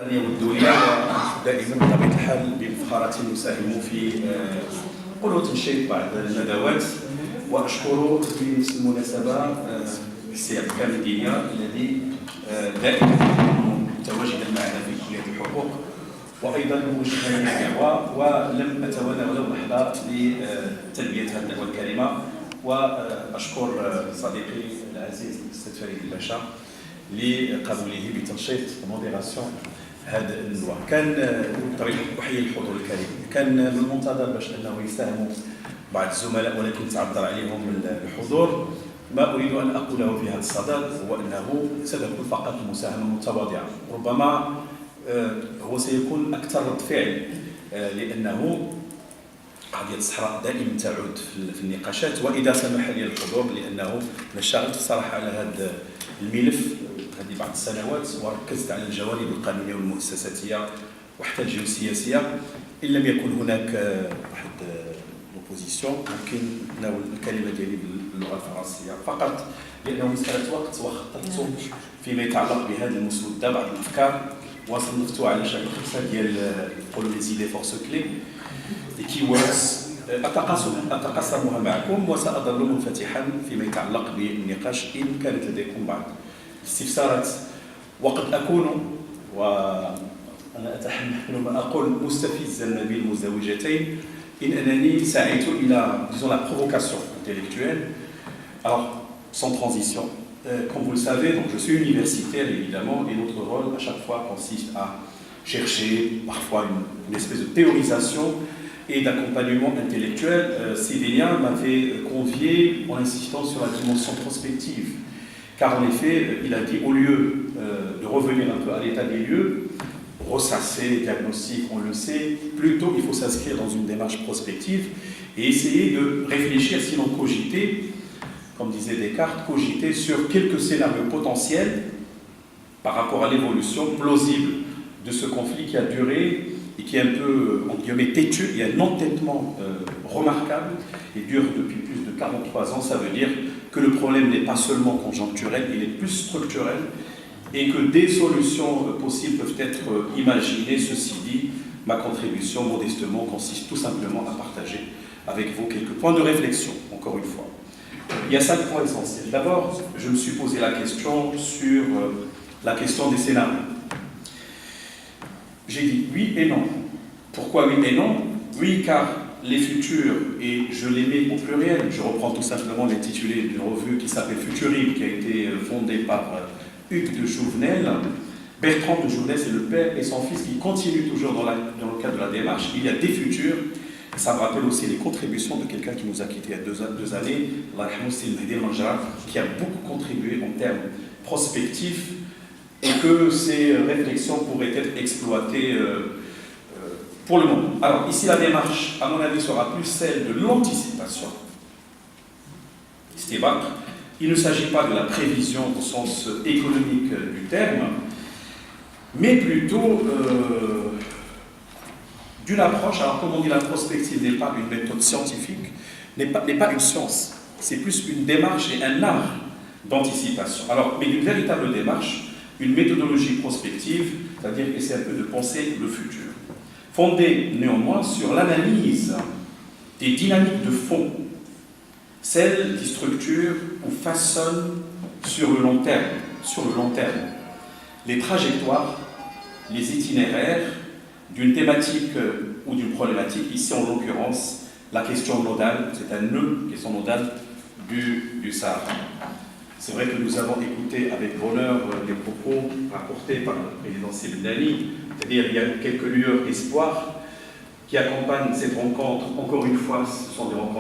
الأيام الدولية، ودائما بطبيعة الحال بمفخرة نساهم في قلوة تنشيط بعض الندوات. وأشكر في نفس المناسبة السي عبد الكامل دينيا الذي دائما متواجدا معنا في كلية الحقوق، وأيضا موجها لنا دعوة ولم أتوانى ولو لحظة لتلبية هذه الدعوة الكريمة. وأشكر صديقي العزيز الأستاذ فريد الباشا لقبوله بتنشيط موديراسيون هذا اللواء. كان بطبيعة أحيي الحضور الكريم، كان من المنتظر باش أنه يساهموا بعض الزملاء ولكن تعذر عليهم الحضور. ما أريد أن أقوله في هذا الصدد هو أنه ستكون فقط مساهمة متواضعة، ربما هو سيكون أكثر رد فعل لأنه قضية الصحراء دائما تعود في النقاشات. وإذا سمح لي الحضور لأنه أنا اشتغلت الصراحة على هذا الملف هذه بعض السنوات وركزت على الجوانب القانونية والمؤسساتية وحتى الجيوسياسية. إن لم يكن هناك واحد لوبوزيسيون ممكن نتناول الكلمة ديالي باللغة الفرنسية فقط لأنه مسألة وقت، وخططت فيما يتعلق بهذه المسودة بعض الأفكار وصنفتها على شكل 5 ديال نقولوا لي زيدي فورس كلي لي كي ووردز أتقاسمها معكم وسأظل منفتحا فيما يتعلق بالنقاش إن كانت لديكم بعض الاستفسارات. وقد أكون وأنا أتحمل ما أقول مستفزا بالمزدوجتين إن أنني سعيت إلى disons la provocation intellectuelle. Alors sans transition, comme vous le savez, donc je suis universitaire évidemment et notre rôle à chaque fois consiste à chercher parfois une espèce de théorisation et d'accompagnement intellectuel. Sidénia m'avait convié en insistant sur la dimension prospective, car en effet, il a dit au lieu de revenir un peu à l'état des lieux, ressasser, diagnostic, on le sait, plutôt il faut s'inscrire dans une démarche prospective et essayer de réfléchir, sinon cogiter, comme disait Descartes, cogiter sur quelques scénarios potentiels par rapport à l'évolution plausible de ce conflit qui a duré et qui est un peu, en guillemets, têtu. Il y a un entêtement remarquable et dure depuis plus de 43 ans. Ça veut dire que le problème n'est pas seulement conjoncturel, il est plus structurel et que des solutions possibles peuvent être imaginées. Ceci dit, ma contribution, modestement, consiste tout simplement à partager avec vous quelques points de réflexion, encore une fois. Il y a 5 points essentiels. D'abord, je me suis posé la question sur la question des scénarios. J'ai dit oui et non. Pourquoi oui et non? Oui, car les futurs, et je les mets au pluriel, je reprends tout simplement l'intitulé d'une revue qui s'appelle Futurib, qui a été fondée par Hugues de Jouvenel. Bertrand de Jouvenel, c'est le père et son fils qui continuent toujours dans le cadre de la démarche. Il y a des futurs. Ça me rappelle aussi les contributions de quelqu'un qui nous a quittés il y a 2 années, qui a beaucoup contribué en termes prospectifs et que ces réflexions pourraient être exploitées pour le moment. Alors ici, la démarche, à mon avis, sera plus celle de l'anticipation. Il ne s'agit pas de la prévision au sens économique du terme, mais plutôt d'une approche. Alors comme on dit, la prospective n'est pas une méthode scientifique, n'est pas une science, c'est plus une démarche et un art d'anticipation. Alors, mais une véritable démarche, une méthodologie prospective, c'est-à-dire essayer un peu de penser le futur, fondée néanmoins sur l'analyse des dynamiques de fond, celles qui structurent ou façonnent sur le long terme, les trajectoires, les itinéraires d'une thématique ou d'une problématique, ici en l'occurrence la question nodale, c'est un nœud, question nodale du Sahara. C'est vrai que nous avons écouté avec bonheur les propos rapportés par le président Sebdani, c'est-à-dire il y a quelques lueurs d'espoir qui accompagnent cette rencontre. Encore une fois, ce sont des rencontres